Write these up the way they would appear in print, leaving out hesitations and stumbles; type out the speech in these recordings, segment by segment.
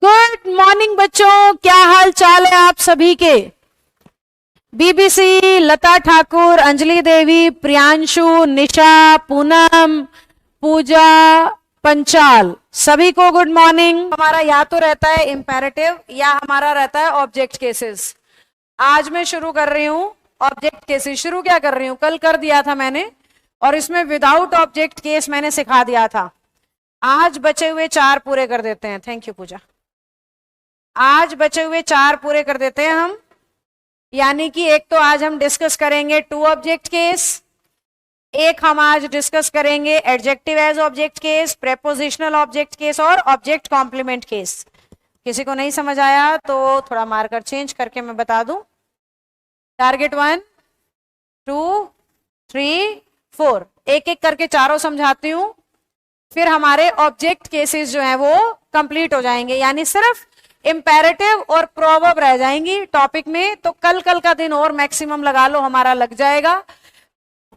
Good morning बच्चों, क्या हाल चाल है आप सभी के। बीबीसी, लता ठाकुर, अंजलि देवी, प्रियांशु, निशा, पूनम, पूजा, पंचाल, सभी को गुड मॉर्निंग। हमारा या तो रहता है इंपेरेटिव या हमारा रहता है ऑब्जेक्ट केसेस। आज मैं शुरू कर रही हूं ऑब्जेक्ट केसेस। शुरू क्या कर रही हूं, कल कर दिया था मैंने, और इसमें विदाउट ऑब्जेक्ट केस मैंने सिखा दिया था। आज बचे हुए 4 पूरे कर देते हैं। थैंक यू पूजा। आज बचे हुए 4 पूरे कर देते हैं हम। यानी कि एक तो आज हम डिस्कस करेंगे टू ऑब्जेक्ट केस, एक हम आज डिस्कस करेंगे adjective as object case, prepositional object case और ऑब्जेक्ट कॉम्प्लीमेंट केस। किसी को नहीं समझ आया तो थोड़ा मार्कर चेंज करके मैं बता दूं। टारगेट 1, 2, 3, 4, एक एक करके चारों समझाती हूं, फिर हमारे ऑब्जेक्ट केसेस जो हैं वो कंप्लीट हो जाएंगे। यानी सिर्फ इंपेरेटिव और प्रोवर्ब रह जाएंगी टॉपिक में। तो कल का दिन और मैक्सिमम लगा लो, हमारा लग जाएगा,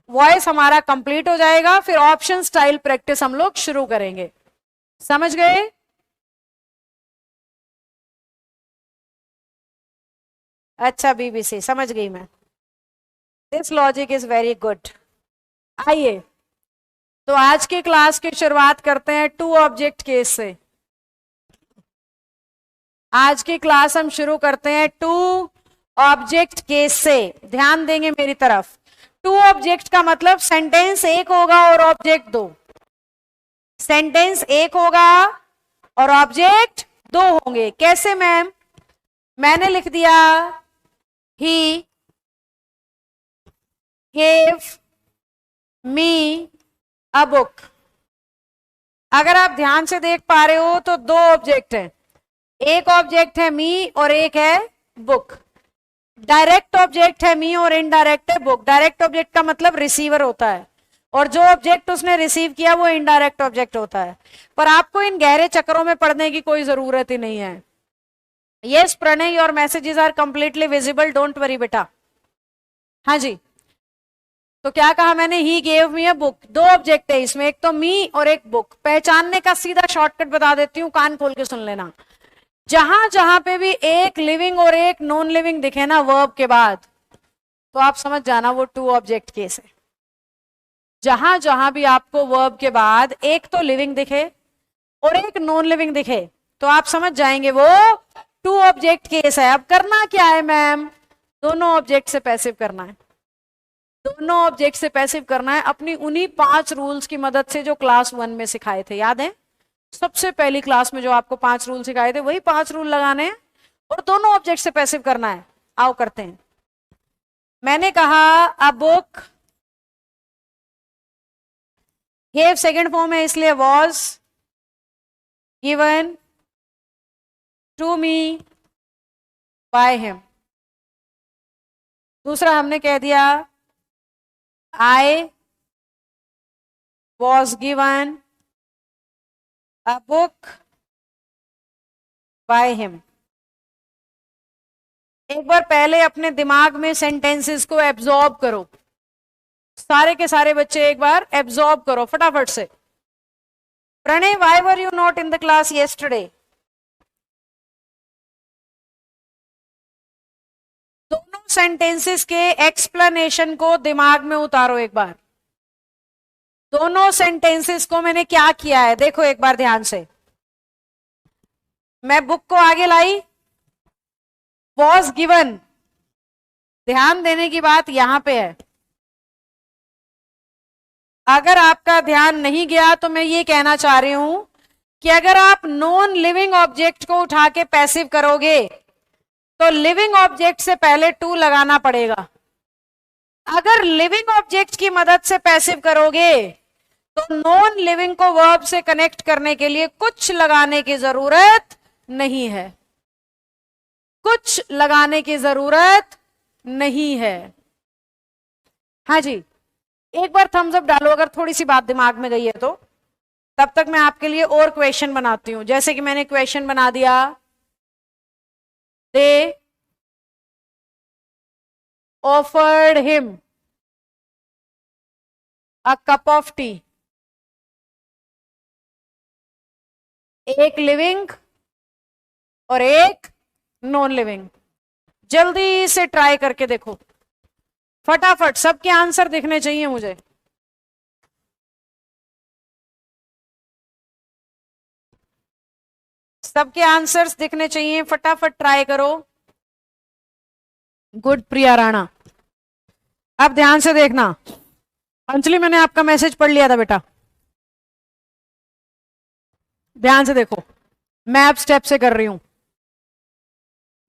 वॉइस हमारा कंप्लीट हो जाएगा। फिर ऑप्शन स्टाइल प्रैक्टिस हम लोग शुरू करेंगे। समझ गए? अच्छा बीबीसी, समझ गई मैं। This logic is very good. आइए तो आज के क्लास की शुरुआत करते हैं टू ऑब्जेक्ट केस से। आज की क्लास हम शुरू करते हैं टू ऑब्जेक्ट केस से। ध्यान देंगे मेरी तरफ। टू ऑब्जेक्ट का मतलब सेंटेंस एक होगा और ऑब्जेक्ट दो। सेंटेंस एक होगा और ऑब्जेक्ट दो होंगे। कैसे मैम? मैंने लिख दिया ही गेव मी अ बुक। अगर आप ध्यान से देख पा रहे हो तो दो ऑब्जेक्ट हैं, एक ऑब्जेक्ट है मी और एक है बुक। डायरेक्ट ऑब्जेक्ट है मी और इनडायरेक्ट है बुक। डायरेक्ट ऑब्जेक्ट का मतलब रिसीवर होता है, और जो ऑब्जेक्ट उसने रिसीव किया वो इनडायरेक्ट ऑब्जेक्ट होता है। पर आपको इन गहरे चक्रों में पड़ने की कोई जरूरत ही नहीं है। Yes Pranay, your messages are completely visible, don't worry बेटा। हाँ जी, तो क्या कहा मैंने? He gave me a book. दो ऑब्जेक्ट है इसमें, एक तो मी और एक बुक। पहचानने का सीधा शॉर्टकट बता देती हूँ, कान खोल के सुन लेना। जहां जहां पे भी एक लिविंग और एक नॉन लिविंग दिखे ना वर्ब के बाद, तो आप समझ जाना वो टू ऑब्जेक्ट केस है। जहां जहां भी आपको वर्ब के बाद एक तो लिविंग दिखे और एक नॉन लिविंग दिखे, तो आप समझ जाएंगे वो टू ऑब्जेक्ट केस है। अब करना क्या है मैम? दोनों ऑब्जेक्ट से पैसिव करना है। दोनों ऑब्जेक्ट से पैसिव करना है अपनी उन्हीं 5 रूल्स की मदद से जो क्लास 1 में सिखाए थे। याद है? सबसे पहली क्लास में जो आपको 5 रूल सिखाए थे, वही 5 रूल लगाने हैं और दोनों ऑब्जेक्ट से पैसिव करना है। आओ करते हैं। मैंने कहा a book, gave second form है इसलिए was given to me by him. दूसरा हमने कह दिया I was given a book by him. एक बार पहले अपने दिमाग में सेंटेंसेस को एब्जॉर्ब करो। सारे के सारे बच्चे एक बार एब्जॉर्ब करो फटाफट से। Pranay, why were you not in the class yesterday? दोनों सेंटेंसेस के एक्सप्लेनेशन को दिमाग में उतारो एक बार। दोनों सेंटेंसेस को मैंने क्या किया है देखो एक बार ध्यान से। मैं बुक को आगे लाई, वॉज गिवन। ध्यान देने की बात यहां पे है। अगर आपका ध्यान नहीं गया तो मैं ये कहना चाह रही हूं कि अगर आप नॉन लिविंग ऑब्जेक्ट को उठा के पैसिव करोगे तो लिविंग ऑब्जेक्ट से पहले टू लगाना पड़ेगा। अगर लिविंग ऑब्जेक्ट की मदद से पैसिव करोगे तो नॉन लिविंग को वर्ब से कनेक्ट करने के लिए कुछ लगाने की जरूरत नहीं है। कुछ लगाने की जरूरत नहीं है। हाँ जी, एक बार थम्स अप डालो अगर थोड़ी सी बात दिमाग में गई है तो। तब तक मैं आपके लिए और क्वेश्चन बनाती हूं। जैसे कि मैंने क्वेश्चन बना दिया, they offered him a cup of T. एक लिविंग और एक नॉन लिविंग। जल्दी से ट्राई करके देखो, फटाफट सबके आंसर दिखने चाहिए मुझे। सबके आंसर्स दिखने चाहिए, फटाफट ट्राई करो। गुड प्रिया राणा। अब ध्यान से देखना, अंजलि मैंने आपका मैसेज पढ़ लिया था बेटा, ध्यान से देखो, मैं अब स्टेप से कर रही हूं।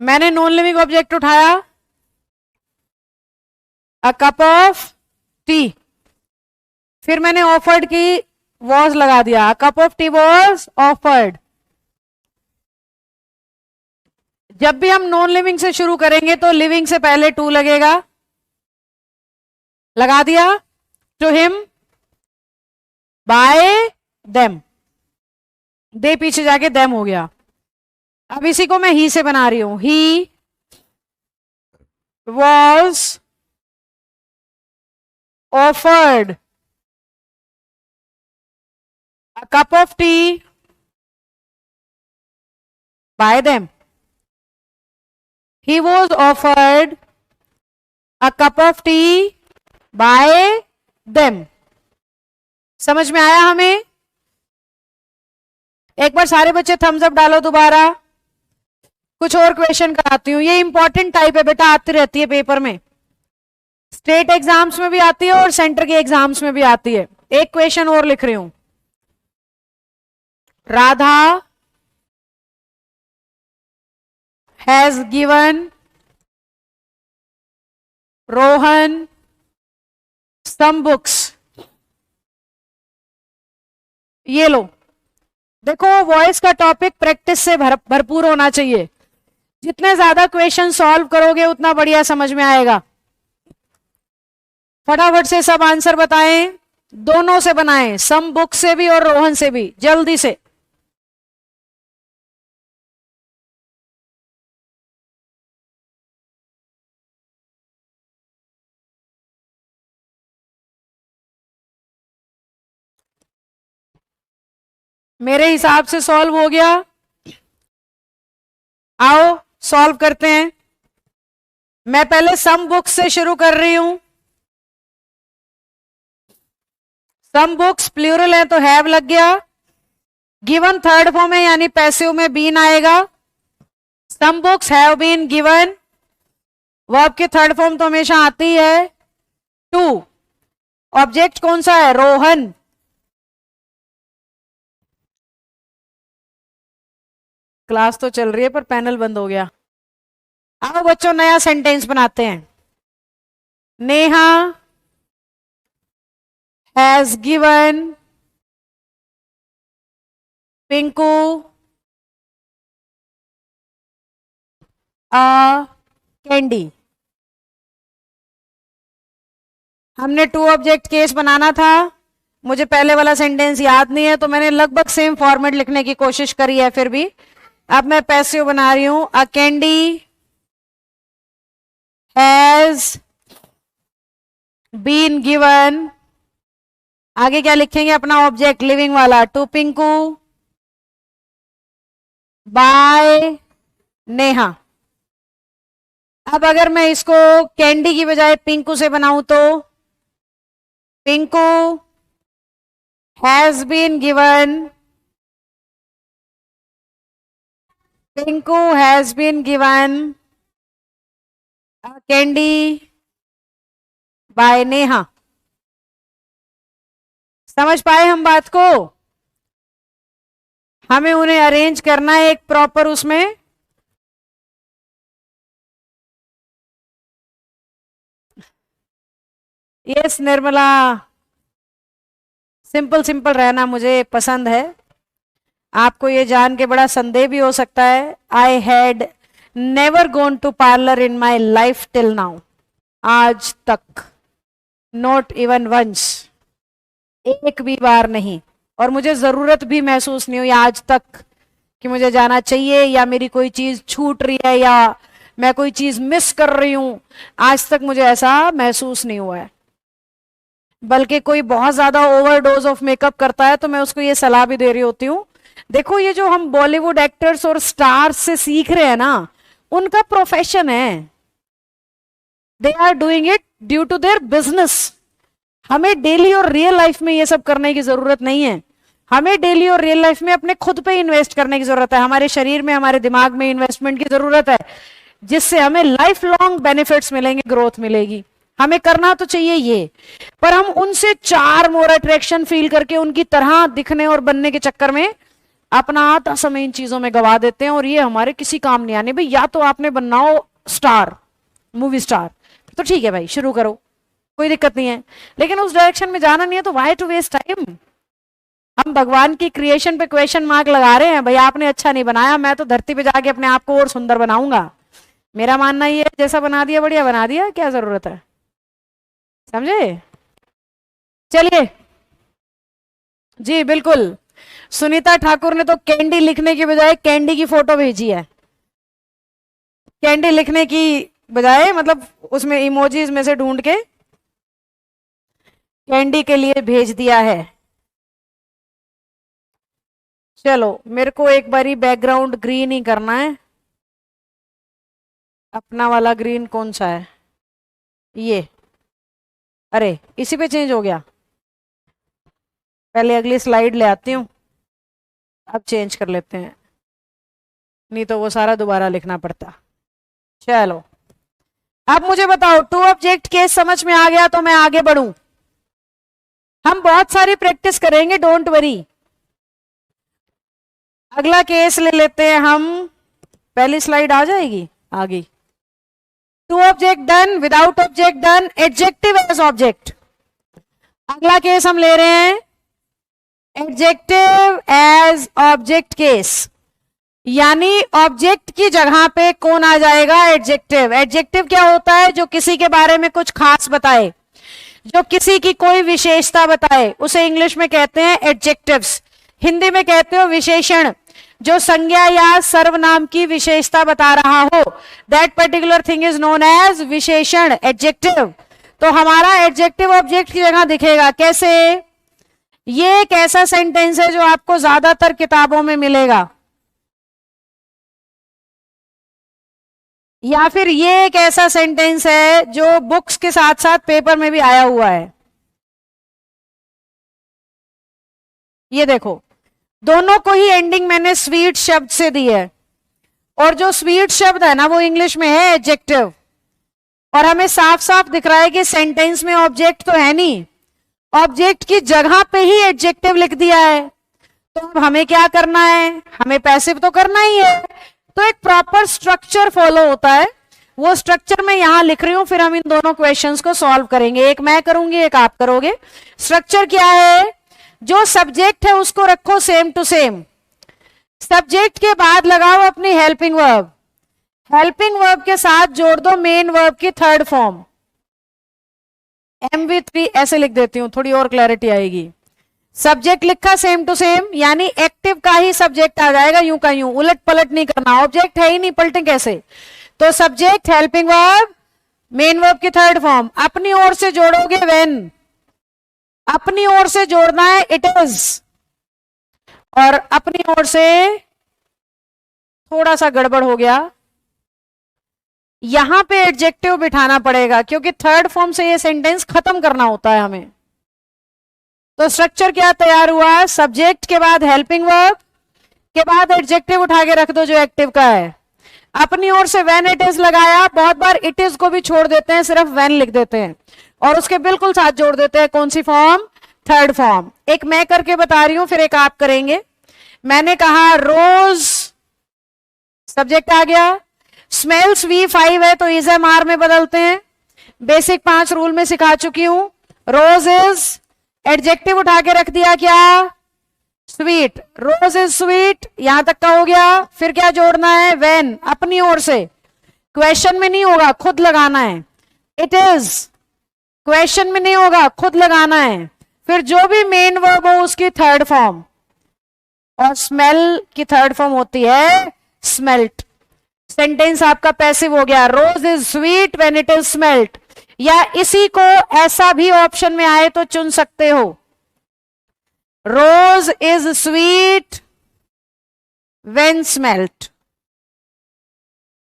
मैंने नॉन लिविंग ऑब्जेक्ट उठाया, अ कप ऑफ टी, फिर मैंने ऑफर्ड की वॉज लगा दिया, a cup of T was offered. जब भी हम नॉन लिविंग से शुरू करेंगे तो लिविंग से पहले टू लगेगा, लगा दिया, टू हिम बाय देम, दे पीछे जाके देम हो गया। अब इसी को मैं ही से बना रही हूं, he was offered a cup of T bye them, he was offered a cup of tea by them। समझ में आया हमें? एक बार सारे बच्चे थम्स अप डालो दोबारा। कुछ और क्वेश्चन कराती हूं, ये इंपॉर्टेंट टाइप है बेटा, आती रहती है पेपर में, स्टेट एग्जाम्स में भी आती है और सेंटर के एग्जाम्स में भी आती है। एक क्वेश्चन और लिख रही हूं, Radha has given Rohan some books। ये लो, देखो वॉइस का टॉपिक प्रैक्टिस से भरपूर होना चाहिए। जितने ज्यादा क्वेश्चन सॉल्व करोगे उतना बढ़िया समझ में आएगा। फटाफट से सब आंसर बताएं, दोनों से बनाएं, सम बुक से भी और रोहन से भी, जल्दी से। मेरे हिसाब से सॉल्व हो गया, आओ सॉल्व करते हैं। मैं पहले सम बुक्स से शुरू कर रही हूं। सम बुक्स प्लूरल है तो हैव लग गया, गिवन थर्ड फॉर्म है यानी पैसिव में बीन आएगा। Some books have been given, verb की थर्ड फॉर्म तो हमेशा आती है टू। ऑब्जेक्ट कौन सा है? रोहन। क्लास तो चल रही है पर पैनल बंद हो गया। आओ बच्चों नया सेंटेंस बनाते हैं। Neha has given Pinku a candy. हमने टू ऑब्जेक्ट केस बनाना था, मुझे पहले वाला सेंटेंस याद नहीं है तो मैंने लगभग सेम फॉर्मेट लिखने की कोशिश करी है, फिर भी अब मैं पैसिव बना रही हूं। A candy has been given, आगे क्या लिखेंगे अपना ऑब्जेक्ट लिविंग वाला, टू पिंकू बाय नेहा। अब अगर मैं इसको कैंडी की बजाय पिंकू से बनाऊं तो Pinku has been given, Pinku has been given candy by Neha. समझ पाए हम बात को? हमें उन्हें अरेंज करना है एक प्रॉपर उसमें। यस निर्मला, सिंपल सिंपल रहना मुझे पसंद है। आपको ये जान के बड़ा संदेह भी हो सकता है, I had never gone to parlour in my life till now. आज तक, नॉट इवन वंस, एक भी बार नहीं, और मुझे जरूरत भी महसूस नहीं हुई आज तक कि मुझे जाना चाहिए या मेरी कोई चीज छूट रही है या मैं कोई चीज मिस कर रही हूं। आज तक मुझे ऐसा महसूस नहीं हुआ है। बल्कि कोई बहुत ज्यादा ओवरडोज ऑफ मेकअप करता है तो मैं उसको ये सलाह भी दे रही होती हूँ, देखो ये जो हम बॉलीवुड एक्टर्स और स्टार्स से सीख रहे हैं ना, उनका प्रोफेशन है, they are doing it due to their business. हमें डेली और रियल लाइफ में ये सब करने की जरूरत नहीं है। हमें डेली और रियल लाइफ में अपने खुद पे इन्वेस्ट करने की जरूरत है, हमारे शरीर में, हमारे दिमाग में इन्वेस्टमेंट की जरूरत है, जिससे हमें लाइफ लॉन्ग बेनिफिट्स मिलेंगे, ग्रोथ मिलेगी। हमें करना तो चाहिए ये, पर हम उनसे चार मोर अट्रैक्शन फील करके उनकी तरह दिखने और बनने के चक्कर में अपना आधा समय इन चीजों में गवा देते हैं, और ये हमारे किसी काम नहीं आने। भाई या तो आपने बनना हो स्टार, मूवी स्टार, तो ठीक है भाई शुरू करो, कोई दिक्कत नहीं है, लेकिन उस डायरेक्शन में जाना नहीं है तो वाई टू वेस्ट टाइम। हम भगवान की क्रिएशन पे क्वेश्चन मार्क लगा रहे हैं, भाई आपने अच्छा नहीं बनाया, मैं तो धरती पे जाके अपने आप को और सुंदर बनाऊंगा। मेरा मानना ये है, जैसा बना दिया बढ़िया बना दिया, क्या जरूरत है, समझे? चलिए जी, बिल्कुल। सुनीता ठाकुर ने तो कैंडी लिखने की बजाय कैंडी की फोटो भेजी है। कैंडी लिखने की बजाय मतलब उसमें इमोजीज में से ढूंढ के कैंडी के लिए भेज दिया है। चलो मेरे को एक बारी बैकग्राउंड ग्रीन ही करना है। अपना वाला ग्रीन कौन सा है? ये, अरे इसी पे चेंज हो गया। पहले अगली स्लाइड ले आती हूँ, अब चेंज कर लेते हैं, नहीं तो वो सारा दोबारा लिखना पड़ता। चलो अब मुझे बताओ, टू ऑब्जेक्ट केस समझ में आ गया तो मैं आगे बढ़ूं। हम बहुत सारी प्रैक्टिस करेंगे, डोंट वरी। अगला केस ले लेते हैं हम, पहली स्लाइड आ जाएगी, आ गई। Two object done, without object done, adjective as object. अगला केस हम ले रहे हैं एडजेक्टिव एज ऑब्जेक्ट केस, यानी ऑब्जेक्ट की जगह पे कौन आ जाएगा? एडजेक्टिव। एडजेक्टिव क्या होता है? जो किसी के बारे में कुछ खास बताए, जो किसी की कोई विशेषता बताए, उसे इंग्लिश में कहते हैं एडजेक्टिव्स, हिंदी में कहते हो विशेषण। जो संज्ञा या सर्वनाम की विशेषता बता रहा हो, that particular thing is known as विशेषण, एडजेक्टिव। तो हमारा एडजेक्टिव ऑब्जेक्ट की जगह दिखेगा कैसे? ये एक ऐसा सेंटेंस है जो आपको ज्यादातर किताबों में मिलेगा, या फिर ये एक ऐसा सेंटेंस है जो बुक्स के साथ साथ पेपर में भी आया हुआ है। ये देखो, दोनों को ही एंडिंग मैंने स्वीट शब्द से दी है, और जो स्वीट शब्द है ना वो इंग्लिश में है एडजेक्टिव। और हमें साफ साफ दिख रहा है कि सेंटेंस में ऑब्जेक्ट तो है नहीं, ऑब्जेक्ट की जगह पे ही एडजेक्टिव लिख दिया है। तो अब हमें क्या करना है? हमें पैसिव तो करना ही है, तो एक प्रॉपर स्ट्रक्चर फॉलो होता है। वो स्ट्रक्चर मैं यहां लिख रही हूं, फिर हम इन दोनों क्वेश्चंस को सॉल्व करेंगे। एक मैं करूंगी, एक आप करोगे। स्ट्रक्चर क्या है? जो सब्जेक्ट है उसको रखो सेम टू सेम, सब्जेक्ट के बाद लगाओ अपनी हेल्पिंग वर्ब, हेल्पिंग वर्ब के साथ जोड़ दो मेन वर्ब की थर्ड फॉर्म, MV3 ऐसे लिख देती हूं, थोड़ी और क्लैरिटी आएगी। सब्जेक्ट लिखा सेम टू सेम, यानी एक्टिव का ही सब्जेक्ट आ जाएगा, यूं का यूं, उलट पलट नहीं करना, ऑब्जेक्ट है ही नहीं, पलटें कैसे? तो subject, helping verb, main verb की थर्ड फॉर्म। अपनी ओर से जोड़ोगे व्हेन, अपनी ओर से जोड़ना है इट इज, और अपनी ओर से थोड़ा सा गड़बड़ हो गया, यहां पे एडजेक्टिव बिठाना पड़ेगा, क्योंकि थर्ड फॉर्म से ये सेंटेंस खत्म करना होता है हमें। तो स्ट्रक्चर क्या तैयार हुआ? सब्जेक्ट के बाद हेल्पिंग वर्ब के बाद एडजेक्टिव उठा के रख दो जो एक्टिव का है। अपनी ओर से व्हेन इट इज लगाया, बहुत बार इट इज को भी छोड़ देते हैं, सिर्फ व्हेन लिख देते हैं, और उसके बिल्कुल साथ जोड़ देते हैं कौन सी फॉर्म? Third form. एक मैं करके बता रही हूं, फिर एक आप करेंगे। मैंने कहा रोज, सब्जेक्ट आ गया, स्मेल्स V5 है तो इज एम आर में बदलते हैं, बेसिक 5 रूल में सिखा चुकी हूं। रोज इज, एडजेक्टिव उठा के रख दिया क्या? स्वीट, रोज इज स्वीट, यहां तक का हो गया। फिर क्या जोड़ना है? व्हेन, अपनी ओर से, क्वेश्चन में नहीं होगा, खुद लगाना है। इट इज, क्वेश्चन में नहीं होगा, खुद लगाना है। फिर जो भी मेन वर्ब हो उसकी थर्ड फॉर्म, और स्मेल की थर्ड फॉर्म होती है स्मेल्ट। सेंटेंस आपका पैसिव हो गया, rose is sweet when it is smelt. या इसी को ऐसा भी ऑप्शन में आए तो चुन सकते हो, rose is sweet when smelt.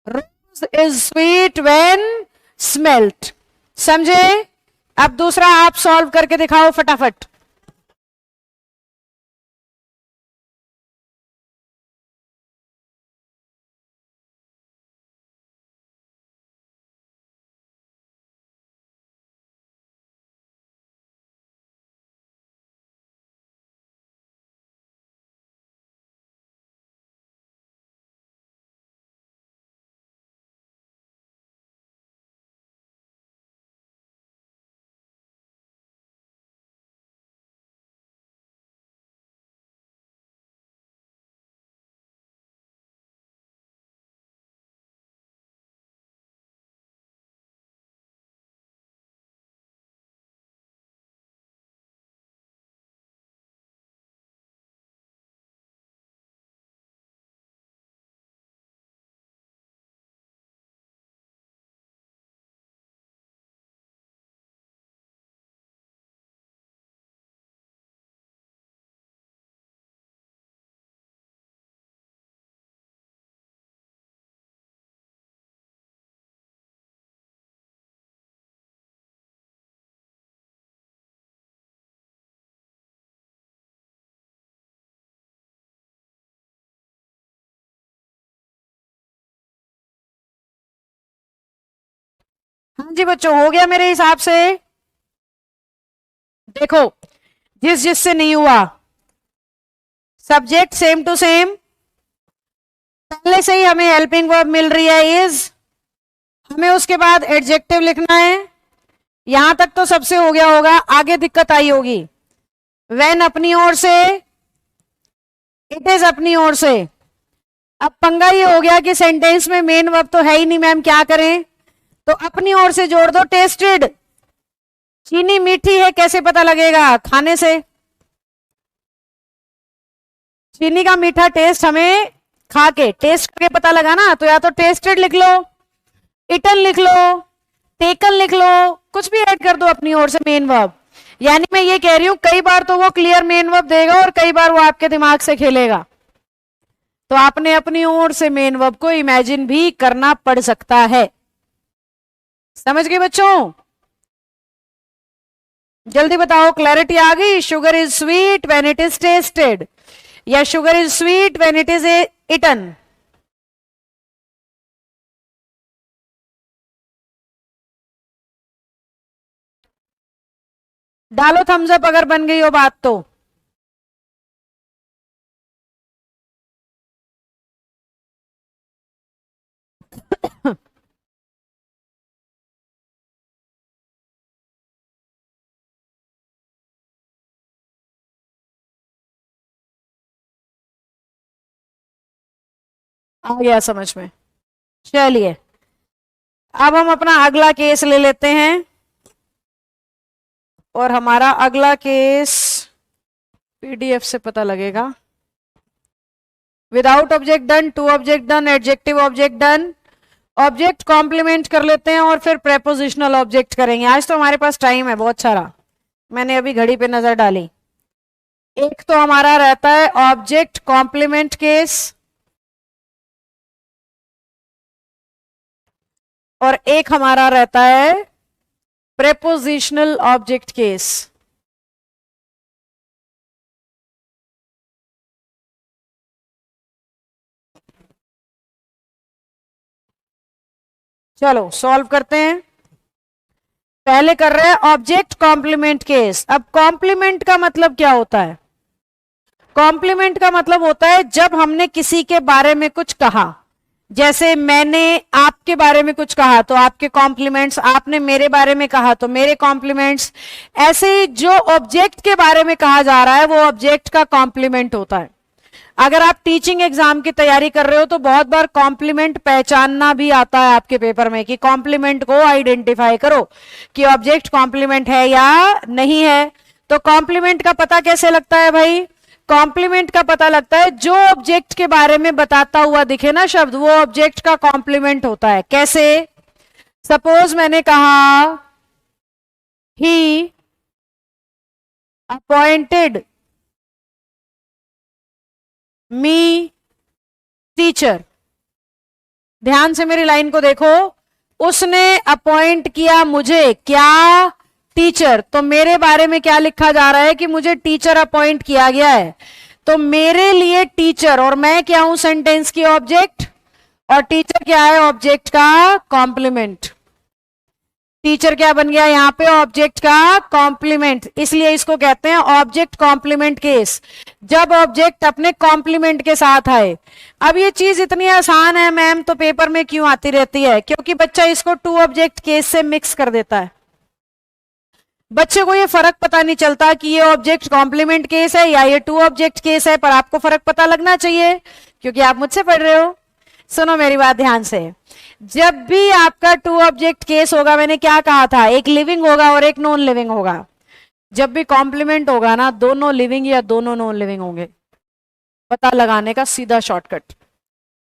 Rose is sweet when smelt. समझे? अब दूसरा आप सॉल्व करके दिखाओ फटाफट. हाँ जी बच्चों, हो गया मेरे हिसाब से. देखो, जिस जिससे नहीं हुआ, सब्जेक्ट सेम टू सेम. पहले से ही हमें हेल्पिंग वर्ब मिल रही है इज. हमें उसके बाद एडजेक्टिव लिखना है. यहां तक तो सबसे हो गया होगा. आगे दिक्कत आई होगी. व्हेन अपनी ओर से, इट इज अपनी ओर से. अब पंगा ये हो गया कि सेंटेंस में मेन वर्ब तो है ही नहीं मैम, क्या करें? तो अपनी ओर से जोड़ दो. टेस्टेड. चीनी मीठी है कैसे पता लगेगा? खाने से. चीनी का मीठा टेस्ट हमें खा के, टेस्ट करके पता लगा ना. तो या तो टेस्टेड लिख लो, इटन लिख लो, टेकन लिख लो, कुछ भी ऐड कर दो अपनी ओर से मेन वर्ब. यानी मैं ये कह रही हूं, कई बार तो वो क्लियर मेन वर्ब देगा और कई बार वो आपके दिमाग से खेलेगा. तो आपने अपनी ओर से मेन वर्ब को इमेजिन भी करना पड़ सकता है. समझ गए बच्चों? जल्दी बताओ, क्लैरिटी आ गई? Sugar is sweet when it is tested, या sugar is sweet when it is eaten. डालो थम्स अप अगर बन गई हो बात तो. आ गया समझ में. चलिए, अब हम अपना अगला केस ले लेते हैं. और हमारा अगला केस पीडीएफ से पता लगेगा. Without object done, two object done, adjective object done. Object complement कर लेते हैं और फिर प्रेपोजिशनल ऑब्जेक्ट करेंगे. आज तो हमारे पास टाइम है बहुत सारा. मैंने अभी घड़ी पे नजर डाली. एक तो हमारा रहता है ऑब्जेक्ट कॉम्प्लीमेंट केस, और एक हमारा रहता है प्रेपोजिशनल ऑब्जेक्ट केस. चलो सॉल्व करते हैं. पहले कर रहे हैं ऑब्जेक्ट कॉम्प्लीमेंट केस. अब कॉम्प्लीमेंट का मतलब क्या होता है? कॉम्प्लीमेंट का मतलब होता है जब हमने किसी के बारे में कुछ कहा. जैसे मैंने आपके बारे में कुछ कहा तो आपके कॉम्प्लीमेंट्स, आपने मेरे बारे में कहा तो मेरे कॉम्प्लीमेंट्स. ऐसे ही जो ऑब्जेक्ट के बारे में कहा जा रहा है वो ऑब्जेक्ट का कॉम्प्लीमेंट होता है. अगर आप टीचिंग एग्जाम की तैयारी कर रहे हो तो बहुत बार कॉम्प्लीमेंट पहचानना भी आता है आपके पेपर में कि कॉम्प्लीमेंट को आइडेंटिफाई करो कि ऑब्जेक्ट कॉम्प्लीमेंट है या नहीं है. तो कॉम्प्लीमेंट का पता कैसे लगता है भाई? कॉम्प्लीमेंट का पता लगता है जो ऑब्जेक्ट के बारे में बताता हुआ दिखे ना शब्द, वो ऑब्जेक्ट का कॉम्प्लीमेंट होता है. कैसे? सपोज मैंने कहा ही अपॉइंटेड मी टीचर। ध्यान से मेरी लाइन को देखो, उसने अपॉइंट किया मुझे क्या, टीचर। तो मेरे बारे में क्या लिखा जा रहा है कि मुझे टीचर अपॉइंट किया गया है। तो मेरे लिए टीचर, और मैं क्या हूं सेंटेंस की ऑब्जेक्ट, और टीचर क्या है ऑब्जेक्ट का कॉम्प्लीमेंट। टीचर क्या बन गया यहां पे, ऑब्जेक्ट का कॉम्प्लीमेंट। इसलिए इसको कहते हैं ऑब्जेक्ट कॉम्प्लीमेंट केस, जब ऑब्जेक्ट अपने कॉम्प्लीमेंट के साथ आए। अब ये चीज इतनी आसान है मैम, तो पेपर में क्यों आती रहती है, क्योंकि बच्चा इसको टू ऑब्जेक्ट केस से मिक्स कर देता है। बच्चे को ये फर्क पता नहीं चलता कि ये ऑब्जेक्ट कॉम्प्लीमेंट केस है या ये टू ऑब्जेक्ट केस है, पर आपको फर्क पता लगना चाहिए क्योंकि आप मुझसे पढ़ रहे हो। सुनो मेरी बात ध्यान से, जब भी आपका टू ऑब्जेक्ट केस होगा, मैंने क्या कहा था, एक लिविंग होगा और एक नॉन लिविंग होगा। जब भी कॉम्प्लीमेंट होगा ना, दोनों लिविंग या दोनों नॉन लिविंग होंगे, पता लगाने का सीधा शॉर्टकट।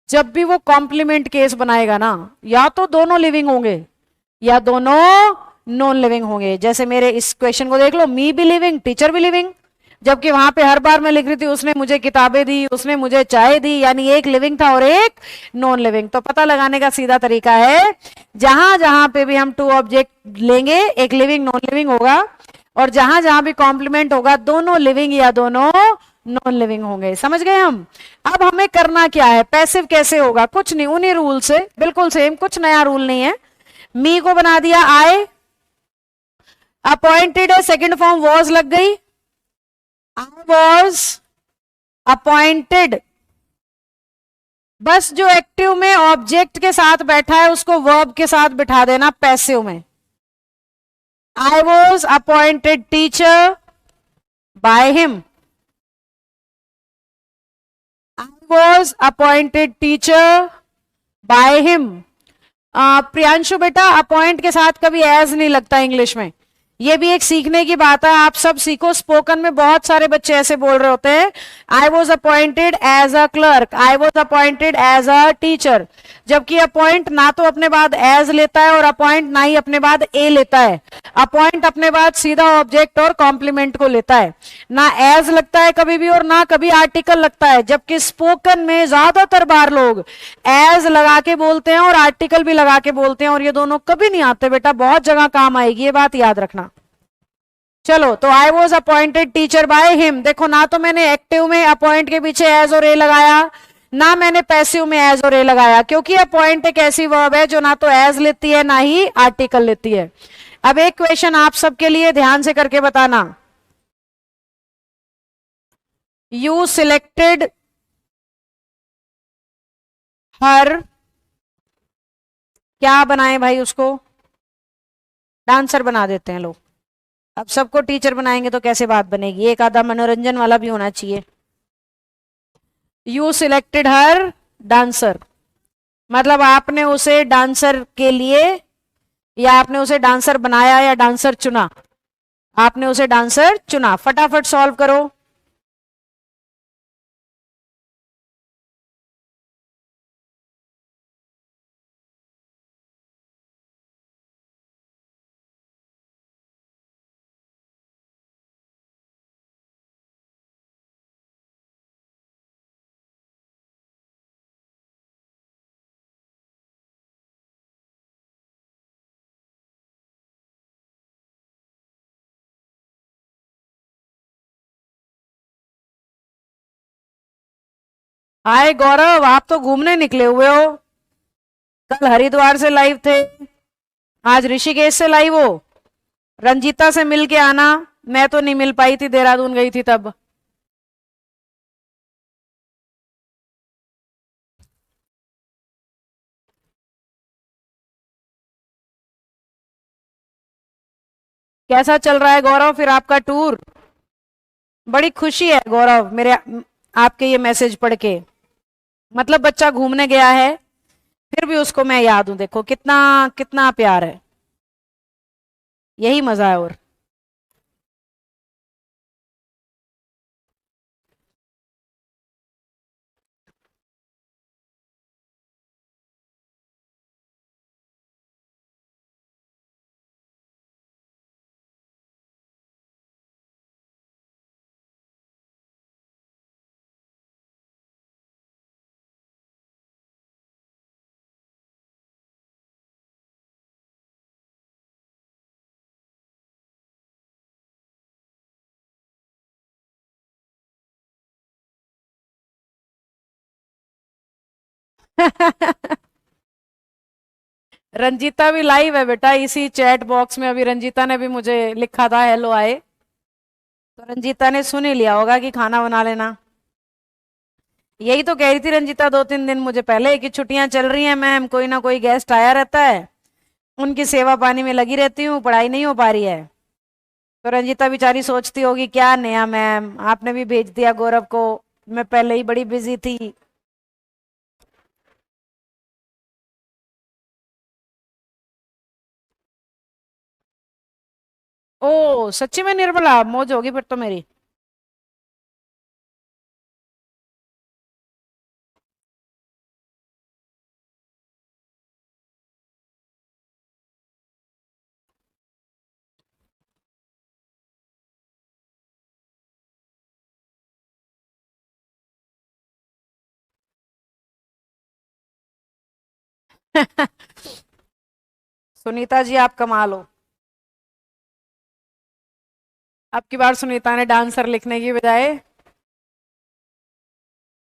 जब भी वो कॉम्प्लीमेंट केस बनाएगा ना, या तो दोनों लिविंग होंगे या दोनों नॉन लिविंग होंगे। जैसे मेरे इस क्वेश्चन को देख लो, मी भी लिविंग टीचर भी लिविंग, जबकि वहां पे हर बार मैं लिख रही थी उसने मुझे किताबें दी, उसने मुझे चाय दी, यानी एक लिविंग था और एक नॉन लिविंग। तो पता लगाने का सीधा तरीका है, जहां जहां पे भी हम टू ऑब्जेक्ट लेंगे, एक लिविंग नॉन लिविंग होगा, और जहां जहां भी कॉम्प्लीमेंट होगा, दोनों लिविंग या दोनों नॉन लिविंग होंगे। समझ गए हम। अब हमें करना क्या है, पैसिव कैसे होगा, कुछ नहीं, उन्हीं रूल से बिल्कुल सेम, कुछ नया रूल नहीं है। मी को बना दिया आई, अपॉइंटेड है, सेकंड फॉर्म वॉज लग गई, आई वॉज अपॉइंटेड। बस जो एक्टिव में ऑब्जेक्ट के साथ बैठा है उसको वर्ब के साथ बिठा देना पैसिव में। आई was appointed teacher by him, I was appointed teacher by him. Priyanshu बेटा, अपॉइंट के साथ कभी एज नहीं लगता इंग्लिश में, ये भी एक सीखने की बात है, आप सब सीखो। स्पोकन में बहुत सारे बच्चे ऐसे बोल रहे होते हैं, I was appointed as a clerk, I was appointed as a teacher, जबकि अपॉइंट ना तो अपने बाद एज लेता है और अपॉइंट ना ही अपने बाद ए लेता है। अपॉइंट अपने बाद सीधा ऑब्जेक्ट और कॉम्प्लीमेंट को लेता है, ना एज लगता है कभी भी और ना कभी आर्टिकल लगता है। जबकि स्पोकन में ज्यादातर बार लोग एज लगा के बोलते हैं और आर्टिकल भी लगा के बोलते हैं, और ये दोनों कभी नहीं आते बेटा, बहुत जगह काम आएगी, ये बात याद रखना। चलो, तो आई was appointed teacher by him. देखो, ना तो मैंने एक्टिव में अपॉइंट के पीछे एज और ए लगाया, ना मैंने पैसिव में एज और ए लगाया, क्योंकि अपॉइंट एक ऐसी वर्ब है जो ना तो एज लेती है ना ही आर्टिकल लेती है। अब एक क्वेश्चन आप सबके लिए, ध्यान से करके बताना। यू सिलेक्टेड हर, क्या बनाए भाई उसको, डांसर बना देते हैं लोग। अब सबको टीचर बनाएंगे तो कैसे बात बनेगी, एक आधा मनोरंजन वाला भी होना चाहिए। यू सिलेक्टेड हर डांसर, मतलब आपने उसे डांसर के लिए, या आपने उसे डांसर बनाया या डांसर चुना, आपने उसे डांसर चुना। फटाफट सॉल्व करो। हाय गौरव, आप तो घूमने निकले हुए हो, कल हरिद्वार से लाइव थे, आज ऋषिकेश से लाइव हो। रंजीता से मिल के आना, मैं तो नहीं मिल पाई थी, देहरादून गई थी तब। कैसा चल रहा है गौरव फिर आपका टूर? बड़ी खुशी है गौरव मेरे आपके ये मैसेज पढ़ के, मतलब बच्चा घूमने गया है फिर भी उसको मैं याद हूं, देखो कितना कितना प्यार है, यही मजा है। और रंजीता भी लाइव है बेटा इसी चैट बॉक्स में। अभी रंजीता ने भी मुझे लिखा था हेलो आए, तो रंजीता ने सुन ही लिया होगा कि खाना बना लेना। यही तो कह रही थी रंजीता 2-3 दिन मुझे पहले कि छुट्टियां चल रही हैं मैम, कोई ना कोई गेस्ट आया रहता है, उनकी सेवा पानी में लगी रहती हूँ, पढ़ाई नहीं हो पा रही है। तो रंजीता बेचारी सोचती होगी क्या नया मैम, आपने भी भेज दिया गौरव को, मैं पहले ही बड़ी बिजी थी। ओ सच्ची में निर्मला, मौज होगी फिर तो मेरी। सुनीता जी आप कमाल हो। अब की बार सुनीता ने डांसर लिखने की बजाय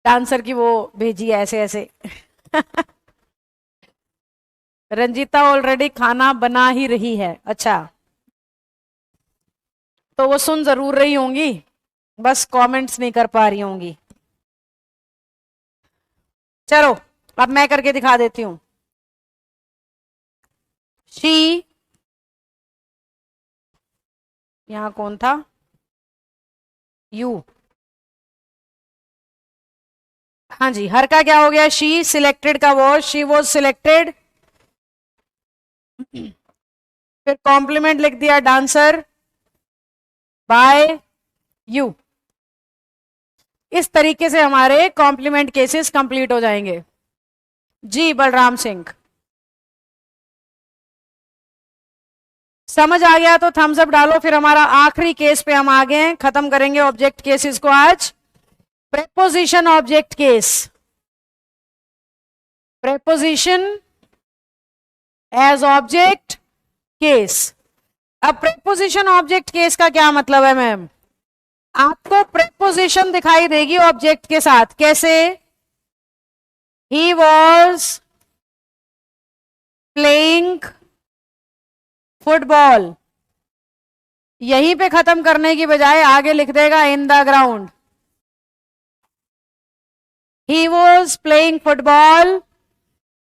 डांसर की वो भेजी है ऐसे ऐसे। रंजीता ऑलरेडी खाना बना ही रही है। अच्छा, तो वो सुन जरूर रही होंगी, बस कमेंट्स नहीं कर पा रही होंगी। चलो अब मैं करके दिखा देती हूं। शी, यहां कौन था, यू। हाँ जी, हर का क्या हो गया, शी, सिलेक्टेड का वॉज, शी वॉज सिलेक्टेड। फिर कॉम्प्लीमेंट लिख दिया डांसर बाय यू। इस तरीके से हमारे कॉम्प्लीमेंट केसेस कंप्लीट हो जाएंगे। जी बलराम सिंह, समझ आ गया तो थम्स अप डालो। फिर हमारा आखिरी केस पे हम आ गए हैं, खत्म करेंगे ऑब्जेक्ट केसेस को आज। Preposition object case, preposition as object case. अब प्रेपोजिशन ऑब्जेक्ट केस का क्या मतलब है मैम, आपको प्रेपोजिशन दिखाई देगी ऑब्जेक्ट के साथ। कैसे, ही वॉज प्लेइंग फुटबॉल, यहीं पे खत्म करने की बजाय आगे लिख देगा in the ground. He was playing football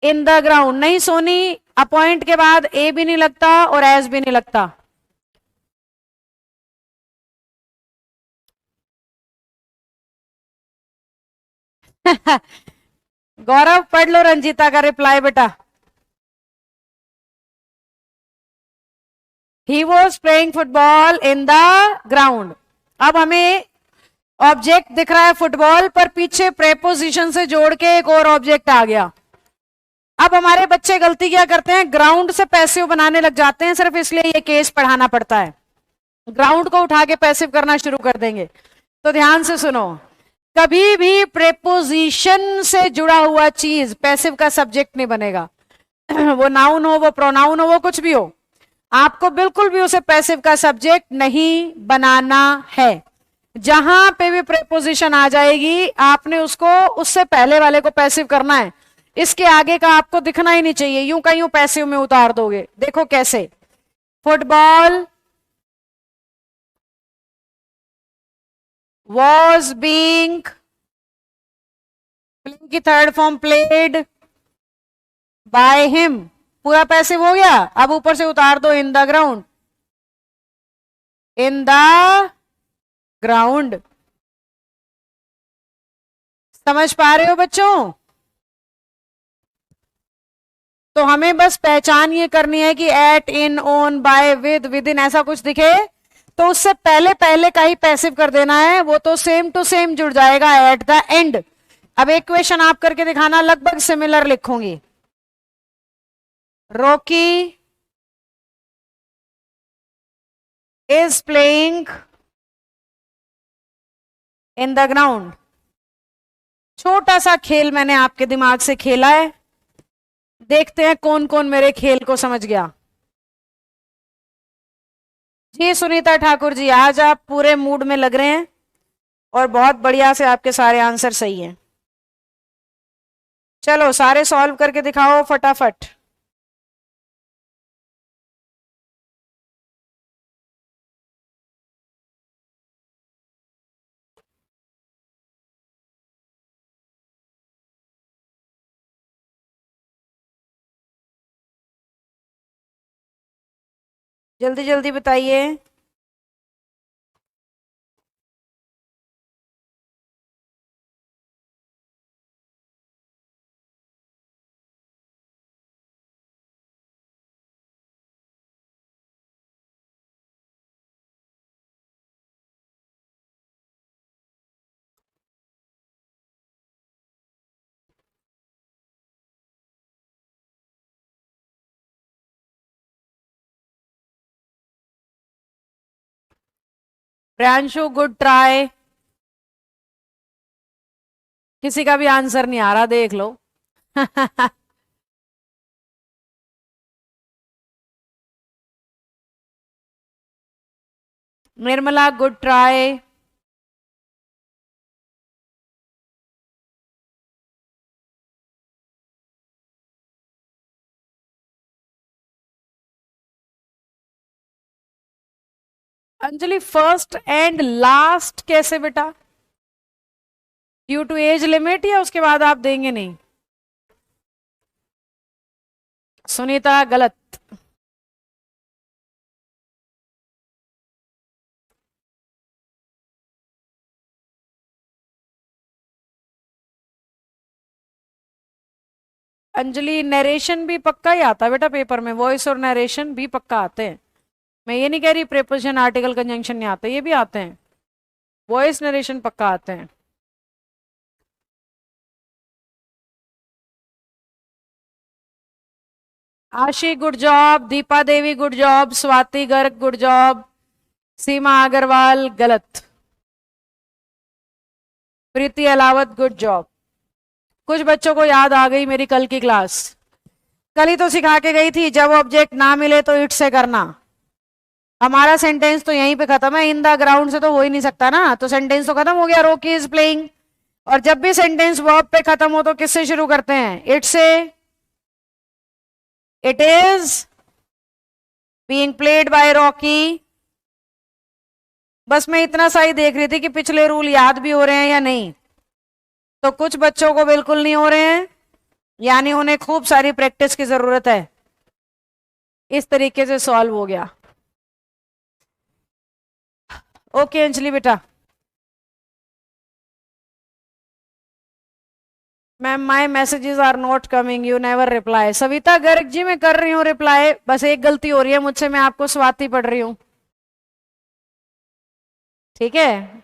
in the ground. नहीं सोनी, अपॉइंट के बाद ए भी नहीं लगता और एस भी नहीं लगता। गौरव पढ़ लो रंजीता का रिप्लाई बेटा। He was playing football in the ground. अब हमें ऑब्जेक्ट दिख रहा है फुटबॉल, पर पीछे प्रेपोजिशन से जोड़ के एक और ऑब्जेक्ट आ गया। अब हमारे बच्चे गलती क्या करते हैं, ग्राउंड से पैसिव बनाने लग जाते हैं, सिर्फ इसलिए ये केस पढ़ाना पड़ता है। ग्राउंड को उठा के पैसिव करना शुरू कर देंगे। तो ध्यान से सुनो, कभी भी प्रेपोजिशन से जुड़ा हुआ चीज पैसिव का सब्जेक्ट नहीं बनेगा। वो नाउन हो, वो प्रोनाउन हो, वो कुछ भी हो, आपको बिल्कुल भी उसे पैसिव का सब्जेक्ट नहीं बनाना है। जहां पे भी प्रेपोजिशन आ जाएगी आपने उसको उससे पहले वाले को पैसिव करना है, इसके आगे का आपको दिखना ही नहीं चाहिए, यूं का यूं पैसिव में उतार दोगे। देखो कैसे, फुटबॉल वॉज बीइंग, प्ले की third form played by him, पूरा पैसिव हो गया। अब ऊपर से उतार दो in the ground, in the ground. समझ पा रहे हो बच्चों? तो हमें बस पहचान ये करनी है कि at, in, on, by, with इन ऐसा कुछ दिखे तो उससे पहले पहले का ही पैसिव कर देना है, वो तो सेम टू सेम जुड़ जाएगा एट द एंड। अब एक क्वेश्चन आप करके दिखाना, लगभग सिमिलर लिखूंगी। Rocky is playing in the ground. छोटा सा खेल मैंने आपके दिमाग से खेला है, देखते हैं कौन कौन मेरे खेल को समझ गया। जी सुनीता ठाकुर जी, आज आप पूरे मूड में लग रहे हैं और बहुत बढ़िया से आपके सारे आंसर सही हैं। चलो सारे सॉल्व करके दिखाओ फटाफट। जल्दी जल्दी बताइए। Priyanshu good try. किसी का भी आंसर नहीं आ रहा, देख लो। Nirmala good try. Anjali first and last कैसे बेटा? ड्यू टू एज लिमिट या उसके बाद आप देंगे नहीं? सुनीता गलत। अंजलि नरेशन भी पक्का ही आता है बेटा पेपर में, वॉइस और नरेशन भी पक्का आते हैं। मैं ये नहीं कह रही प्रीपोजिशन आर्टिकल कंजंक्शन नहीं आते, ये भी आते हैं। वॉइस नरेशन पक्का आते हैं। Ashi good job, Deepa Devi good job, Swati Garg good job, Seema Agarwal गलत, प्रीति अलावत गुड जॉब। कुछ बच्चों को याद आ गई मेरी कल की क्लास। कल ही तो सिखा के गई थी, जब ऑब्जेक्ट ना मिले तो इट से करना। हमारा सेंटेंस तो यहीं पे खत्म है, इन द ग्राउंड से तो हो ही नहीं सकता ना, तो सेंटेंस तो खत्म हो गया, रोकी इज प्लेइंग। और जब भी सेंटेंस वर्ब पे खत्म हो तो किससे शुरू करते हैं? इट से। It is being played by Rocky. बस मैं इतना सा ही देख रही थी कि पिछले रूल याद भी हो रहे हैं या नहीं। तो कुछ बच्चों को बिल्कुल नहीं हो रहे हैं, यानी उन्हें खूब सारी प्रैक्टिस की जरूरत है। इस तरीके से सॉल्व हो गया। ओके अंजलि बेटा। Ma'am my messages are not coming, you never reply. Savita Garg ji मैं कर रही हूँ रिप्लाई, बस एक गलती हो रही है मुझसे, मैं आपको स्वाति पढ़ रही हूँ। ठीक है,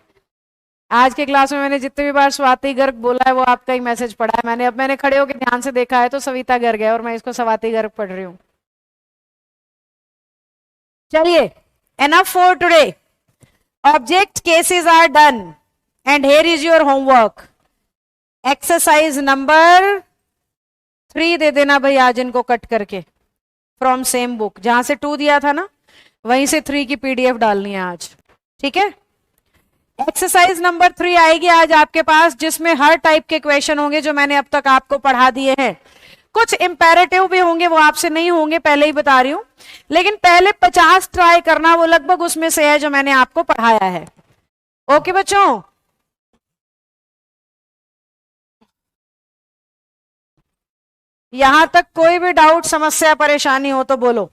आज के क्लास में मैंने जितने भी बार स्वाति गर्ग बोला है वो आपका ही मैसेज पढ़ा है मैंने। अब मैंने खड़े होकर ध्यान से देखा है तो सविता गर्ग है और मैं इसको स्वाति गर्ग पढ़ रही हूँ। चलिए, enough for today. Object cases are done and here is your homework. Exercise number 3 दे देना भाई आज इनको कट करके फ्रॉम सेम बुक। जहां से 2 दिया था ना वहीं से 3 की पीडीएफ डालनी है आज। ठीक है, एक्सरसाइज नंबर 3 आएगी आज आपके पास, जिसमें हर टाइप के क्वेश्चन होंगे जो मैंने अब तक आपको पढ़ा दिए हैं। कुछ इंपेरेटिव भी होंगे, वो आपसे नहीं होंगे, पहले ही बता रही हूं। लेकिन पहले 50 ट्राई करना, वो लगभग उसमें से है जो मैंने आपको पढ़ाया है। ओके बच्चों, यहां तक कोई भी डाउट, समस्या, परेशानी हो तो बोलो।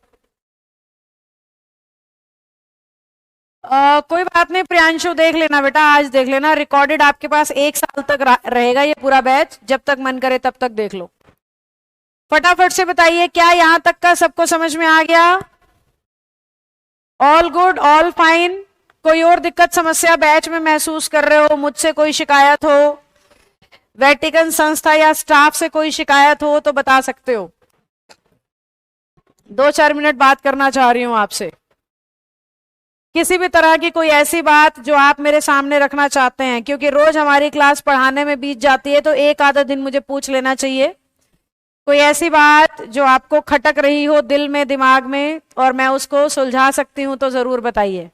कोई बात नहीं प्रियांशु, देख लेना बेटा, आज देख लेना। रिकॉर्डेड आपके पास 1 साल तक रहेगा ये पूरा बैच, जब तक मन करे तब तक देख लो। फटाफट से बताइए, क्या यहां तक का सबको समझ में आ गया? All good, all fine? कोई और दिक्कत समस्या बैच में महसूस कर रहे हो, मुझसे कोई शिकायत हो, वेटिकन संस्था या स्टाफ से कोई शिकायत हो तो बता सकते हो। 2-4 मिनट बात करना चाह रही हूं आपसे। किसी भी तरह की कोई ऐसी बात जो आप मेरे सामने रखना चाहते हैं, क्योंकि रोज हमारी क्लास पढ़ाने में बीत जाती है, तो एक आधा दिन मुझे पूछ लेना चाहिए। कोई ऐसी बात जो आपको खटक रही हो दिल में, दिमाग में, और मैं उसको सुलझा सकती हूं तो जरूर बताइए।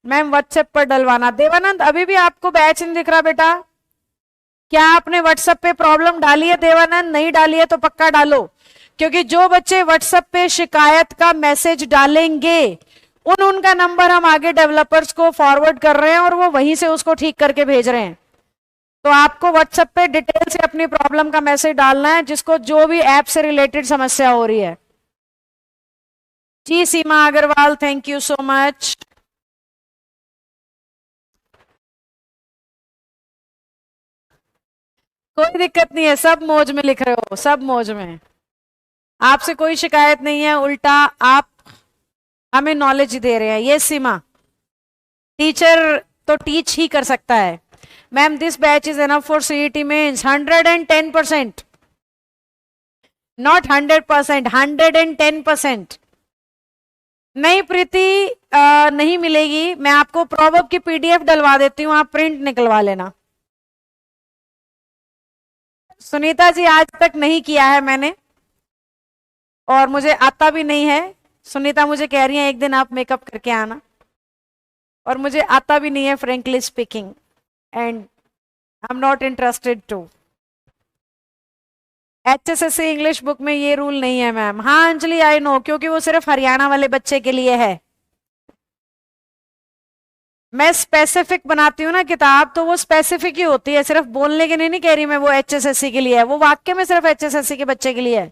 मैम व्हाट्सएप पर डलवाना। देवानंद अभी भी आपको बैच नहीं दिख रहा बेटा? क्या आपने व्हाट्सएप पे प्रॉब्लम डाली है देवानंद? नहीं डाली है तो पक्का डालो, क्योंकि जो बच्चे व्हाट्सएप पे शिकायत का मैसेज डालेंगे उनका नंबर हम आगे डेवलपर्स को फॉरवर्ड कर रहे हैं और वो वहीं से उसको ठीक करके भेज रहे हैं। तो आपको व्हाट्सएप पे डिटेल से अपनी प्रॉब्लम का मैसेज डालना है, जिसको जो भी ऐप से रिलेटेड समस्या हो रही है। जी Seema Agarwal, thank you so much. कोई दिक्कत नहीं है, सब मौज में लिख रहे हो, सब मौज में, आपसे कोई शिकायत नहीं है, उल्टा आप हमें नॉलेज दे रहे हैं। ये सीमा, टीचर तो टीच ही कर सकता है। Ma'am this batch is enough for CET means 110%, not 100%, 110%। नहीं प्रीति, नहीं मिलेगी। मैं आपको प्रॉवर्ब की पीडीएफ डलवा देती हूँ, आप प्रिंट निकलवा लेना। सुनीता जी आज तक नहीं किया है मैंने, और मुझे आता भी नहीं है। सुनीता मुझे कह रही है एक दिन आप मेकअप करके आना, और मुझे आता भी नहीं है frankly speaking, and I am not interested to. HSSC English book में ये रूल नहीं है मैम। हाँ अंजलि आई नो, क्योंकि वो सिर्फ हरियाणा वाले बच्चे के लिए है। मैं स्पेसिफिक बनाती हूँ ना किताब, तो वो स्पेसिफिक ही होती है, सिर्फ बोलने के लिए नहीं कह रही मैं वो HSSC के लिए है, वो वाक्य में सिर्फ HSSC के बच्चे के लिए है।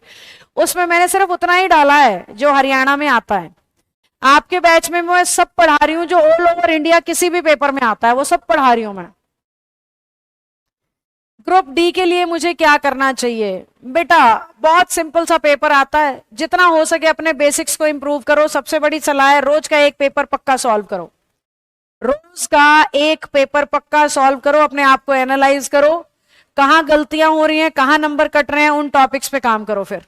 उसमें मैंने सिर्फ उतना ही डाला है जो हरियाणा में आता है। आपके बैच में मैं सब पढ़ा रही हूँ, जो ऑल ओवर इंडिया किसी भी पेपर में आता है वो सब पढ़ा रही हूँ मैं। ग्रुप डी के लिए मुझे क्या करना चाहिए? बेटा बहुत सिंपल सा पेपर आता है, जितना हो सके अपने बेसिक्स को इंप्रूव करो। सबसे बड़ी सलाह है रोज का एक पेपर पक्का सॉल्व करो, रोज का एक पेपर पक्का सॉल्व करो, अपने आप को एनालाइज करो, कहां गलतियां हो रही हैं, कहां नंबर कट रहे हैं, उन टॉपिक्स पे काम करो फिर।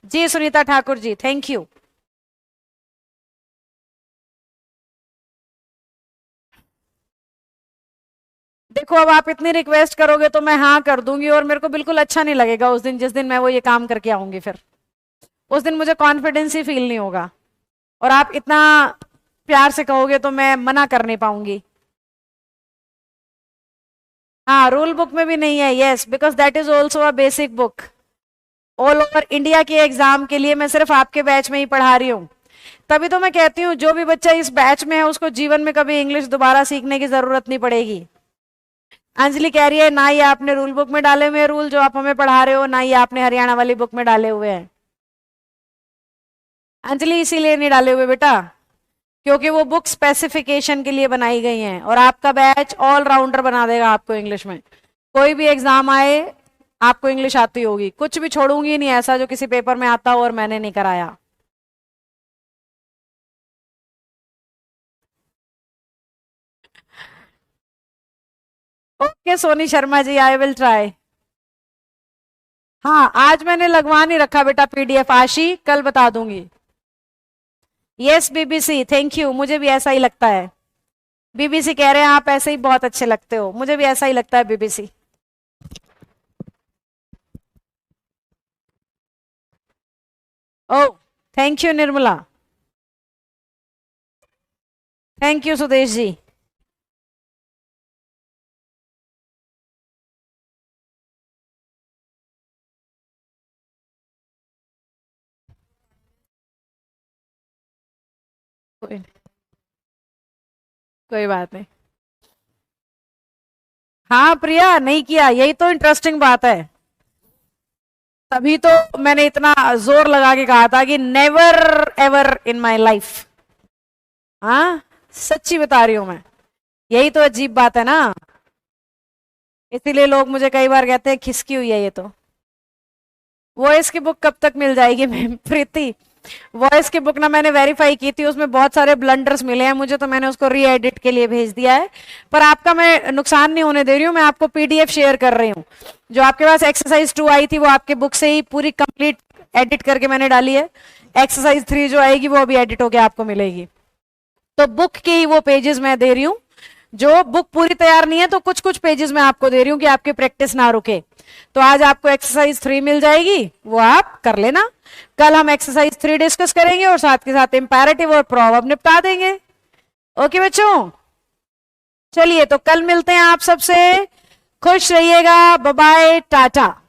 जी सुनीता ठाकुर जी, थैंक यू। देखो अब आप इतनी रिक्वेस्ट करोगे तो मैं हाँ कर दूंगी, और मेरे को बिल्कुल अच्छा नहीं लगेगा उस दिन, जिस दिन मैं वो ये काम करके आऊंगी, फिर उस दिन मुझे कॉन्फिडेंस ही फील नहीं होगा, और आप इतना प्यार से कहोगे तो मैं मना कर नहीं पाऊंगी। हाँ रूल बुक में भी नहीं है, yes, because that is also a basic book. All over India के एग्जाम के लिए मैं सिर्फ आपके बैच में ही पढ़ा रही हूँ। तभी तो मैं कहती हूँ जो भी बच्चा इस बैच में है उसको जीवन में कभी इंग्लिश दोबारा सीखने की जरूरत नहीं पड़ेगी। अंजलि कह रही है ना ये आपने रूल बुक में डाले हुए हैं रूल जो आप हमें पढ़ा रहे हो, ना ये आपने हरियाणा वाली बुक में डाले हुए हैं। अंजलि इसीलिए नहीं डाले हुए बेटा, क्योंकि वो बुक स्पेसिफिकेशन के लिए बनाई गई हैं, और आपका बैच ऑल राउंडर बना देगा आपको इंग्लिश में। कोई भी एग्जाम आए आपको इंग्लिश आती होगी, कुछ भी छोड़ूंगी नहीं ऐसा जो किसी पेपर में आता हो और मैंने नहीं कराया। Okay Soni Sharma ji, I will try. हाँ आज मैंने लगवा नहीं रखा बेटा पीडीएफ, आशी कल बता दूंगी। यस बीबीसी, थैंक यू, मुझे भी ऐसा ही लगता है। बीबीसी कह रहे हैं आप ऐसे ही बहुत अच्छे लगते हो, मुझे भी ऐसा ही लगता है बीबीसी। ओ thank you Nirmala, thank you Sudesh ji. कोई कोई बात नहीं। हाँ प्रिया नहीं किया, यही तो इंटरेस्टिंग बात है, तभी तो मैंने इतना जोर लगा के कहा था कि never ever in my life. हाँ सच्ची बता रही हूं मैं, यही तो अजीब बात है ना, इसीलिए लोग मुझे कई बार कहते हैं खिसकी हुई है ये तो। वॉइस की बुक कब तक मिल जाएगी मैम? प्रीति वॉइस की बुक ना मैंने वेरीफाई की थी, उसमें बहुत सारे ब्लंडर्स मिले हैं मुझे, तो मैंने उसको री एडिट के लिए भेज दिया है। पर आपका मैं नुकसान नहीं होने दे रही हूँ, मैं आपको पीडीएफ शेयर कर रही हूँ। जो आपके पास एक्सरसाइज 2 आई थी वो आपके बुक से ही पूरी कंप्लीट एडिट करके मैंने डाली है। एक्सरसाइज 3 जो आएगी वो अभी एडिट होके आपको मिलेगी। तो बुक के ही वो पेजेस मैं दे रही हूँ, जो बुक पूरी तैयार नहीं है तो कुछ कुछ पेजेस मैं आपको दे रही हूँ कि आपकी प्रैक्टिस ना रुके। तो आज आपको एक्सरसाइज 3 मिल जाएगी, वो आप कर लेना। कल हम एक्सरसाइज 3 डिस्कस करेंगे और साथ के साथ इंपैरेटिव और प्रॉवर्ब निपटा देंगे। ओके बच्चों। चलिए तो कल मिलते हैं आप सबसे, खुश रहिएगा, बाय बाय, टाटा।